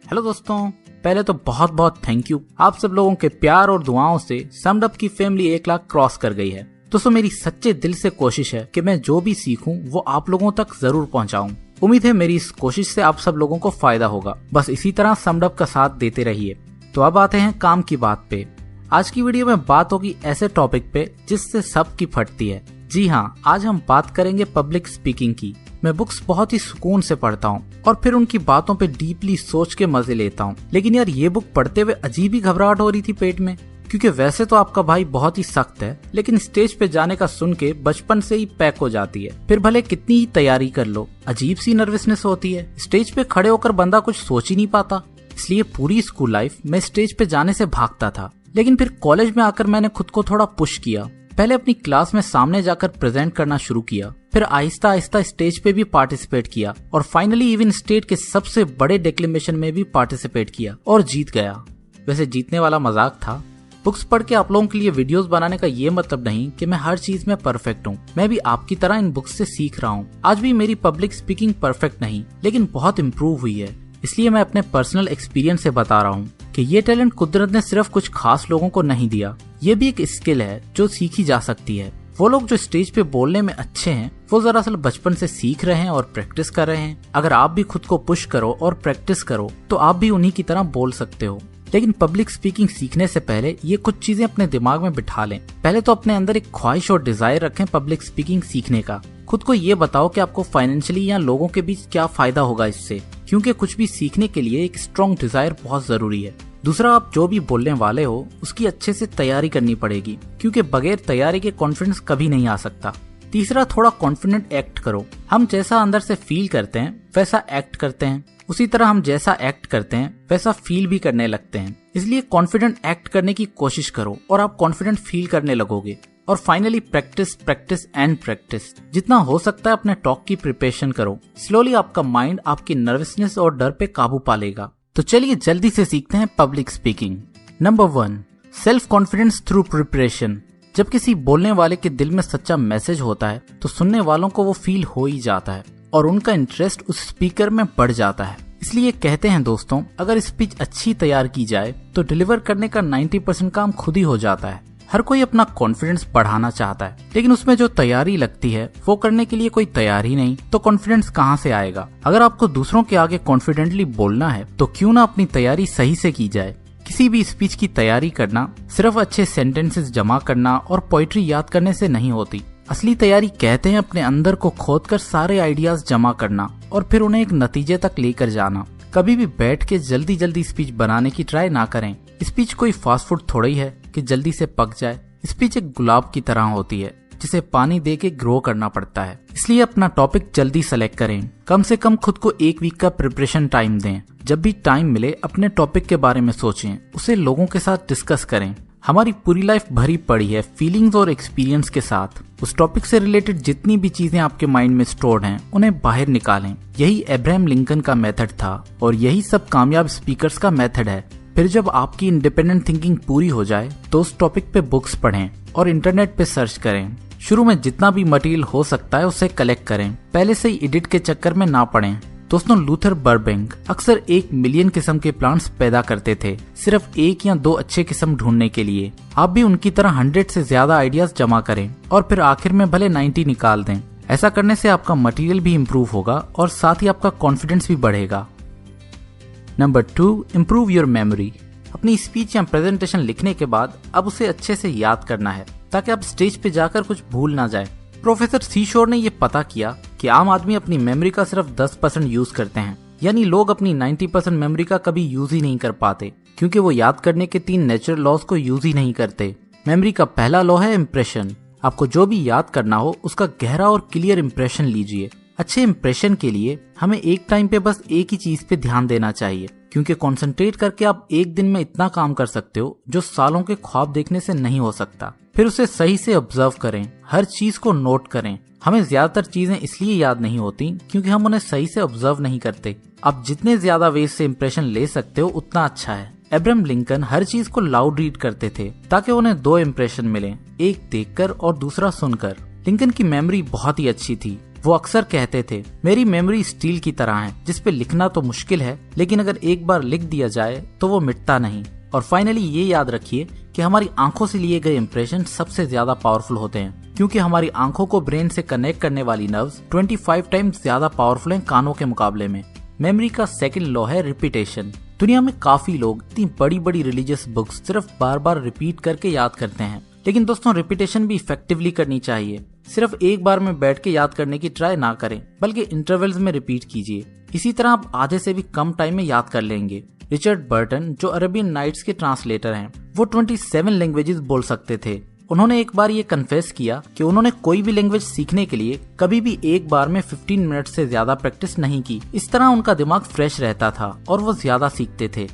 Hello दोस्तों, पहले तो बहुत बहुत थैंक यू। आप सब लोगों के प्यार और दुआओं से समड अप की फैमिली 1 लाख क्रॉस कर गई है। दोस्तों, मेरी सच्चे दिल से कोशिश है कि मैं जो भी सीखूं वो आप लोगों तक जरूर पहुंचाऊं। उम्मीद है मेरी इस कोशिश से आप सब लोगों को फायदा होगा। बस इसी तरह समड अप का साथ देते रहिए। तो अब आते हैं काम की बात पे। आज की वीडियो में बात होगी ऐसे टॉपिक पे जिससे सबकी फटती है। जी हाँ, आज हम बात करेंगे पब्लिक स्पीकिंग की। मैं बुक्स बहुत ही सुकून से पढ़ता हूँ और फिर उनकी बातों पे डीपली सोच के मजे लेता हूँ। लेकिन यार, ये बुक पढ़ते हुए अजीब ही घबराहट हो रही थी पेट में, क्योंकि वैसे तो आपका भाई बहुत ही सख्त है, लेकिन स्टेज पे जाने का सुन के बचपन से ही पैक हो जाती है। फिर भले कितनी ही तैयारी कर लो, अजीब सी नर्वसनेस होती है। स्टेज पे खड़े होकर बंदा कुछ सोच ही नहीं पाता। इसलिए पूरी स्कूल लाइफ में स्टेज पे जाने से भागता था। लेकिन फिर कॉलेज में आकर मैंने खुद को थोड़ा पुश किया। पहले अपनी क्लास में सामने जाकर प्रेजेंट करना शुरू किया, फिर आहिस्ता आहिस्ता स्टेज पे भी पार्टिसिपेट किया और फाइनली इवन स्टेट के सबसे बड़े डिक्लेमेशन में भी पार्टिसिपेट किया और जीत गया। वैसे जीतने वाला मजाक था। बुक्स पढ़ के आप लोगों के लिए वीडियोस बनाने का ये मतलब नहीं कि मैं हर चीज में परफेक्ट हूँ। मैं भी आपकी तरह इन बुक्स से सीख रहा हूँ। आज भी मेरी पब्लिक स्पीकिंग परफेक्ट नहीं, लेकिन बहुत इम्प्रूव हुई है। इसलिए मैं अपने पर्सनल एक्सपीरियंस से बता रहा हूँ कि ये टैलेंट कुदरत ने सिर्फ कुछ खास लोगों को नहीं दिया। ये भी एक स्किल है जो सीखी जा सकती है। वो लोग जो स्टेज पे बोलने में अच्छे हैं, वो दरअसल बचपन से सीख रहे हैं और प्रैक्टिस कर रहे हैं। अगर आप भी खुद को पुश करो और प्रैक्टिस करो तो आप भी उन्हीं की तरह बोल सकते हो। लेकिन पब्लिक स्पीकिंग सीखने से पहले ये कुछ चीजें अपने दिमाग में बिठा लें। पहले तो अपने अंदर एक ख्वाहिश और डिजायर रखें पब्लिक स्पीकिंग सीखने का। खुद को ये बताओ कि आपको फाइनेंशियली या लोगों के बीच क्या फायदा होगा इससे, क्योंकि कुछ भी सीखने के लिए एक स्ट्रॉन्ग डिजायर बहुत जरूरी है। दूसरा, आप जो भी बोलने वाले हो उसकी अच्छे से तैयारी करनी पड़ेगी, क्योंकि बगैर तैयारी के कॉन्फिडेंस कभी नहीं आ सकता। तीसरा, थोड़ा कॉन्फिडेंट एक्ट करो। हम जैसा अंदर से फील करते हैं वैसा एक्ट करते हैं, उसी तरह हम जैसा एक्ट करते हैं वैसा फील भी करने लगते हैं। इसलिए कॉन्फिडेंट एक्ट करने की कोशिश करो और आप कॉन्फिडेंट फील करने लगोगे। और finally, practice practice and practice. जितना हो सकता है अपने टॉक की प्रिपरेशन करो। स्लोली आपका माइंड आपकी नर्वसनेस और डर पे काबू पा लेगा। तो चलिए जल्दी से सीखते हैं public speaking. Number 1, self confidence through preparation. जब किसी बोलने वाले के दिल में सच्चा मैसेज होता है तो सुनने वालों को वो फील हो ही जाता है और उनका इंटरेस्ट उस स्पीकर में बढ़ जाता है। इसलिए कहते हैं दोस्तों, अगर स्पीच अच्छी तैयार की जाए तो डिलीवर करने का 90% काम खुद ही हो जाता है। हर कोई अपना कॉन्फिडेंस बढ़ाना चाहता है, लेकिन उसमें जो तैयारी लगती है वो करने के लिए कोई तैयार ही नहीं, तो कॉन्फिडेंस कहाँ से आएगा। अगर आपको दूसरों के आगे कॉन्फिडेंटली बोलना है तो क्यों ना अपनी तैयारी सही से की जाए। किसी भी स्पीच की तैयारी करना सिर्फ अच्छे सेंटेंसेस जमा करना और पोइट्री याद करने से नहीं होती। असली तैयारी कहते हैं अपने अंदर को खोदकर सारे आइडियाज जमा करना और फिर उन्हें एक नतीजे तक लेकर जाना। कभी भी बैठ के जल्दी जल्दी स्पीच बनाने की ट्राई ना करें। स्पीच कोई फास्ट फूड थोड़ा ही है कि जल्दी से पक जाए। स्पीच एक गुलाब की तरह होती है जिसे पानी दे के ग्रो करना पड़ता है। इसलिए अपना टॉपिक जल्दी सेलेक्ट करें। कम से कम खुद को 1 वीक का प्रिपरेशन टाइम दें। जब भी टाइम मिले अपने टॉपिक के बारे में सोचें, उसे लोगों के साथ डिस्कस करें। हमारी पूरी लाइफ भरी पड़ी है फीलिंग्स और एक्सपीरियंस के साथ। उस टॉपिक से रिलेटेड जितनी भी चीजें आपके माइंड में स्टोर्ड हैं उन्हें बाहर निकालें। यही अब्राहम लिंकन का मेथड था और यही सब कामयाब स्पीकर्स का मेथड है। फिर जब आपकी इंडिपेंडेंट थिंकिंग पूरी हो जाए तो उस टॉपिक पे बुक्स पढ़ें और इंटरनेट पे सर्च करें। शुरू में जितना भी मटेरियल हो सकता है उसे कलेक्ट करें। पहले से ही एडिट के चक्कर में ना पड़ें। दोस्तों, लूथर बर्बैंक अक्सर 1 मिलियन किस्म के प्लांट्स पैदा करते थे, सिर्फ 1 या 2 अच्छे किस्म ढूंढने के लिए। आप भी उनकी तरह 100 से ज्यादा आइडियाज जमा करें और फिर आखिर में भले 90 निकाल दें। ऐसा करने से आपका मटेरियल भी इम्प्रूव होगा और साथ ही आपका कॉन्फिडेंस भी बढ़ेगा। Number 2, improve your memory. अपनी स्पीच या प्रेजेंटेशन लिखने के बाद अब उसे अच्छे से याद करना है ताकि आप स्टेज पे जाकर कुछ भूल ना जाए। प्रोफेसर सीशोर ने ये पता किया कि आम आदमी अपनी मेमोरी का सिर्फ 10% यूज करते हैं, यानी लोग अपनी 90% मेमोरी का कभी यूज ही नहीं कर पाते, क्योंकि वो याद करने के 3 नेचुरल लॉज को यूज ही नहीं करते। मेमोरी का पहला लॉ है इम्प्रेशन। आपको जो भी याद करना हो उसका गहरा और क्लियर इम्प्रेशन लीजिए। अच्छे इम्प्रेशन के लिए हमें एक टाइम पे बस एक ही चीज पे ध्यान देना चाहिए, क्योंकि कंसंट्रेट करके आप एक दिन में इतना काम कर सकते हो जो सालों के ख्वाब देखने से नहीं हो सकता। फिर उसे सही से ऑब्जर्व करें, हर चीज को नोट करें। हमें ज्यादातर चीजें इसलिए याद नहीं होती क्योंकि हम उन्हें सही से ऑब्जर्व नहीं करते। आप जितने ज्यादा वेज से इम्प्रेशन ले सकते हो उतना अच्छा है। अब्राहम लिंकन हर चीज को लाउड रीड करते थे ताकि उन्हें 2 इम्प्रेशन मिले, एक देखकर और दूसरा सुनकर। लिंकन की मेमोरी बहुत ही अच्छी थी। वो अक्सर कहते थे, मेरी मेमोरी स्टील की तरह है जिस पे लिखना तो मुश्किल है, लेकिन अगर एक बार लिख दिया जाए तो वो मिटता नहीं। और फाइनली ये याद रखिए कि हमारी आंखों से लिए गए इंप्रेशन सबसे ज्यादा पावरफुल होते हैं, क्योंकि हमारी आंखों को ब्रेन से कनेक्ट करने वाली नर्व्स 25 टाइम्स ज्यादा पावरफुल हैं कानों के मुकाबले में। मेमोरी का सेकंड लॉ है रिपीटेशन। दुनिया में काफी लोग इतनी बड़ी बड़ी रिलीजियस बुक्स सिर्फ बार बार रिपीट करके याद करते हैं, लेकिन दोस्तों रिपीटेशन भी इफेक्टिवली करनी चाहिए। सिर्फ एक बार में बैठ के याद करने की ट्राई ना करें, बल्कि इंटरवल्स में रिपीट कीजिए। इसी तरह आप आधे से भी कम टाइम में याद कर लेंगे। रिचर्ड बर्टन, जो अरेबियन नाइट्स के ट्रांसलेटर हैं, वो 27 लैंग्वेजेस बोल सकते थे। उन्होंने एक बार ये कन्फेस किया कि उन्होंने कोई भी लैंग्वेज सीखने के लिए कभी भी एक बार में 15 मिनट से ज्यादा प्रैक्टिस नहीं की। इस तरह उनका दिमाग फ्रेश रहता था और वो ज्यादा सीखते थे।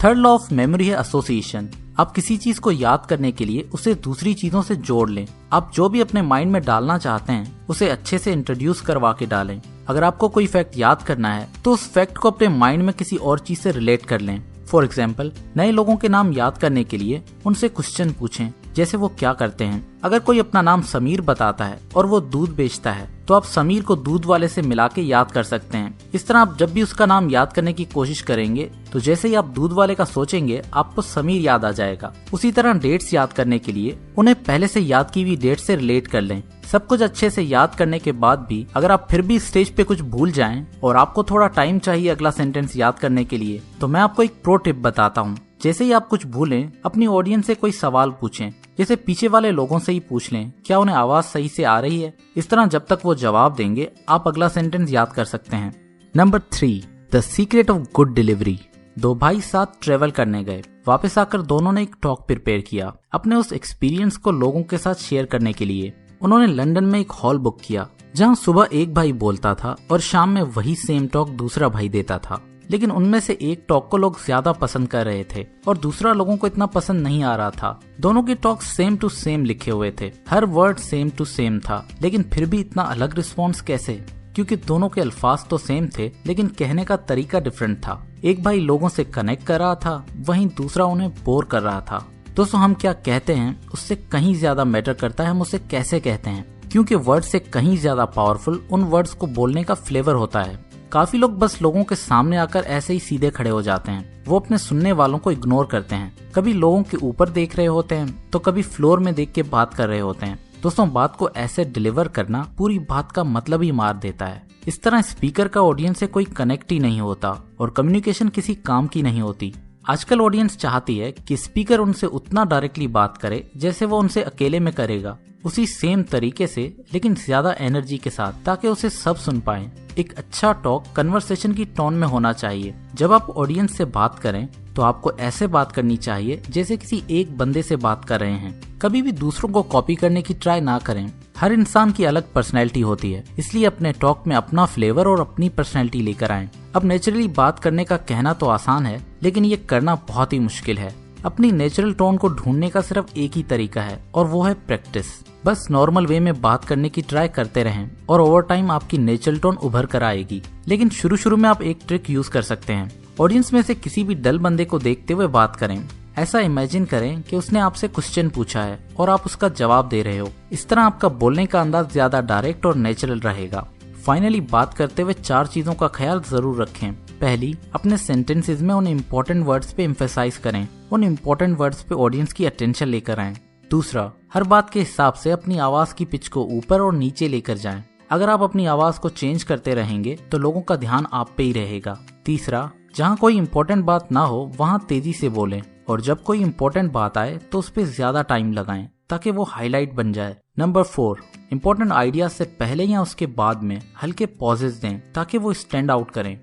थर्ड लॉ ऑफ मेमोरी है एसोसिएशन। आप किसी चीज को याद करने के लिए उसे दूसरी चीजों से जोड़ लें। आप जो भी अपने माइंड में डालना चाहते हैं उसे अच्छे से इंट्रोड्यूस करवा के डालें। अगर आपको कोई फैक्ट याद करना है तो उस फैक्ट को अपने माइंड में किसी और चीज से रिलेट कर लें। फॉर एग्जाम्पल, नए लोगों के नाम याद करने के लिए उनसे क्वेश्चन पूछें, जैसे वो क्या करते हैं। अगर कोई अपना नाम समीर बताता है और वो दूध बेचता है, तो आप समीर को दूध वाले से मिला के याद कर सकते हैं। इस तरह आप जब भी उसका नाम याद करने की कोशिश करेंगे तो जैसे ही आप दूध वाले का सोचेंगे आपको समीर याद आ जाएगा। उसी तरह डेट्स याद करने के लिए उन्हें पहले से याद की हुई डेट से रिलेट कर लें। सब कुछ अच्छे से याद करने के बाद भी अगर आप फिर भी स्टेज पे कुछ भूल जाएं और आपको थोड़ा टाइम चाहिए अगला सेंटेंस याद करने के लिए, तो मैं आपको एक प्रो टिप बताता हूँ। जैसे ही आप कुछ भूलें, अपनी ऑडियंस से कोई सवाल पूछें, जैसे पीछे वाले लोगों से ही पूछ लें क्या उन्हें आवाज सही से आ रही है। इस तरह जब तक वो जवाब देंगे आप अगला सेंटेंस याद कर सकते हैं। Number 3, the secret of good delivery. दो भाई साथ ट्रेवल करने गए। वापस आकर दोनों ने एक टॉक प्रिपेयर किया अपने उस एक्सपीरियंस को लोगों के साथ शेयर करने के लिए। उन्होंने लंदन में एक हॉल बुक किया जहां सुबह एक भाई बोलता था और शाम में वही सेम टॉक दूसरा भाई देता था। लेकिन उनमें से एक टॉक को लोग ज्यादा पसंद कर रहे थे और दूसरा लोगों को इतना पसंद नहीं आ रहा था। दोनों के टॉक सेम टू सेम लिखे हुए थे, हर वर्ड सेम टू सेम था, लेकिन फिर भी इतना अलग रिस्पॉन्स कैसे? क्योंकि दोनों के अल्फाज तो सेम थे लेकिन कहने का तरीका डिफरेंट था। एक भाई लोगों से कनेक्ट कर रहा था, वहीं दूसरा उन्हें बोर कर रहा था। दोस्तों, हम क्या कहते हैं उससे कहीं ज्यादा मैटर करता है हम उसे कैसे कहते हैं, क्योंकि वर्ड से कहीं ज्यादा पावरफुल उन वर्ड्स को बोलने का फ्लेवर होता है। काफी लोग बस लोगों के सामने आकर ऐसे ही सीधे खड़े हो जाते हैं। वो अपने सुनने वालों को इग्नोर करते हैं, कभी लोगों के ऊपर देख रहे होते हैं तो कभी फ्लोर में देख के बात कर रहे होते हैं। दोस्तों, बात को ऐसे डिलीवर करना पूरी बात का मतलब ही मार देता है। इस तरह स्पीकर का ऑडियंस से कोई कनेक्ट ही नहीं होता और कम्युनिकेशन किसी काम की नहीं होती। आजकल ऑडियंस चाहती है कि स्पीकर उनसे उतना डायरेक्टली बात करे जैसे वो उनसे अकेले में करेगा, उसी सेम तरीके से लेकिन ज्यादा एनर्जी के साथ, ताकि उसे सब सुन पाएं। एक अच्छा टॉक कन्वर्सेशन की टोन में होना चाहिए। जब आप ऑडियंस से बात करें तो आपको ऐसे बात करनी चाहिए जैसे किसी एक बंदे से बात कर रहे हैं। कभी भी दूसरों को कॉपी करने की ट्राई ना करें। हर इंसान की अलग पर्सनैलिटी होती है, इसलिए अपने टॉक में अपना फ्लेवर और अपनी पर्सनैलिटी लेकर आएं। अब नेचुरली बात करने का कहना तो आसान है, लेकिन ये करना बहुत ही मुश्किल है। अपनी नेचुरल टोन को ढूंढने का सिर्फ एक ही तरीका है और वो है प्रैक्टिस। बस नॉर्मल वे में बात करने की ट्राई करते रहें और ओवर टाइम आपकी नेचुरल टोन उभर कर आएगी। लेकिन शुरू में आप एक ट्रिक यूज कर सकते हैं। ऑडियंस में से किसी भी डल बंदे को देखते हुए बात करें। ऐसा इमेजिन करें कि उसने आपसे क्वेश्चन पूछा है और आप उसका जवाब दे रहे हो। इस तरह आपका बोलने का अंदाज ज्यादा डायरेक्ट और नेचुरल रहेगा। फाइनली, बात करते हुए 4 चीजों का ख्याल जरूर रखें। पहली, अपने सेंटेंसेस में उन इम्पोर्टेंट वर्ड्स पे एम्फेसाइज करें। उन इम्पोर्टेंट वर्ड्स पे ऑडियंस की अटेंशन लेकर आएं। दूसरा, हर बात के हिसाब से अपनी आवाज की पिच को ऊपर और नीचे लेकर जाएं। अगर आप अपनी आवाज को चेंज करते रहेंगे तो लोगों का ध्यान आप पे ही रहेगा। तीसरा, जहाँ कोई इम्पोर्टेंट बात ना हो वहाँ तेजी से बोलें और जब कोई इम्पोर्टेंट बात आए तो उस पर ज्यादा टाइम लगाएं ताकि वो हाईलाइट बन जाए। नंबर 4, इम्पोर्टेंट आइडिया से पहले या उसके बाद में हल्के पॉजेज दें ताकि वो स्टैंड आउट करें।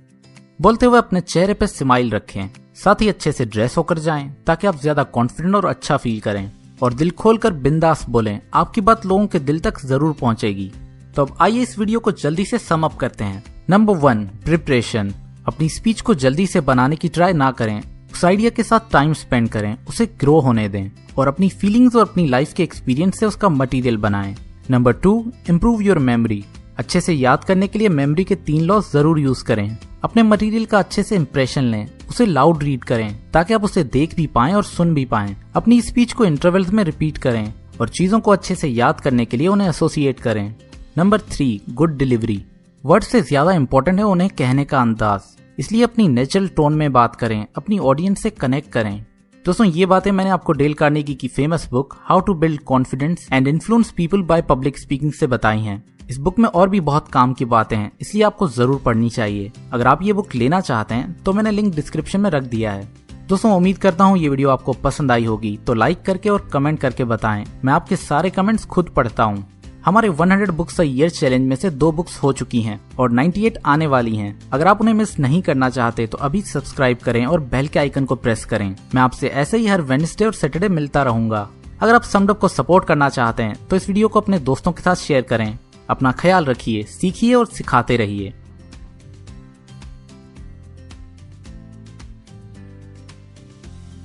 बोलते हुए अपने चेहरे पे स्माइल रखें, साथ ही अच्छे से ड्रेस होकर जाएं ताकि आप ज्यादा कॉन्फिडेंट और अच्छा फील करें। और दिल खोलकर बिंदास बोलें, आपकी बात लोगों के दिल तक जरूर पहुंचेगी। तो अब आइए इस वीडियो को जल्दी से सम अप करते हैं। Number 1, preparation. अपनी स्पीच को जल्दी से बनाने की ट्राई ना करें। उस आइडिया के साथ टाइम स्पेंड करें, उसे ग्रो होने दें और अपनी फीलिंग्स और अपनी लाइफ के एक्सपीरियंस से उसका मटेरियल बनाएं। Number 2, improve your memory. अच्छे से याद करने के लिए मेमोरी के 3 लॉ जरूर यूज करें। अपने मटेरियल का अच्छे से इंप्रेशन लें, उसे लाउड रीड करें ताकि आप उसे देख भी पाएं और सुन भी पाएं। अपनी स्पीच को इंटरवल्स में रिपीट करें और चीजों को अच्छे से याद करने के लिए उन्हें एसोसिएट करें। Number 3, good delivery. वर्ड से ज्यादा इंपॉर्टेंट है उन्हें कहने का अंदाज, इसलिए अपनी नेचुरल टोन में बात करें, अपनी ऑडियंस से कनेक्ट करें। दोस्तों ये बातें मैंने आपको डेल कार्नेगी की famous book how to build confidence and influence people by public speaking से बताई हैं। इस बुक में और भी बहुत काम की बातें हैं, इसलिए आपको जरूर पढ़नी चाहिए। अगर आप ये बुक लेना चाहते हैं तो मैंने लिंक डिस्क्रिप्शन में रख दिया है। दोस्तों उम्मीद करता हूँ ये वीडियो आपको पसंद आई होगी, तो लाइक करके और कमेंट करके बताएं। मैं आपके सारे कमेंट्स खुद पढ़ता हूँ। हमारे 100 बुक्स अ ईयर चैलेंज में से 2 बुक्स हो चुकी हैं और 98 आने वाली हैं। अगर आप उन्हें मिस नहीं करना चाहते तो अभी सब्सक्राइब करें और बेल के आइकन को प्रेस करें। मैं आपसे ऐसे ही हर वेडनेसडे और सैटरडे मिलता रहूंगा। अगर आप समडअप को सपोर्ट करना चाहते हैं तो इस वीडियो को अपने दोस्तों के साथ शेयर करें। अपना ख्याल रखिए, सीखिए और सिखाते रहिए।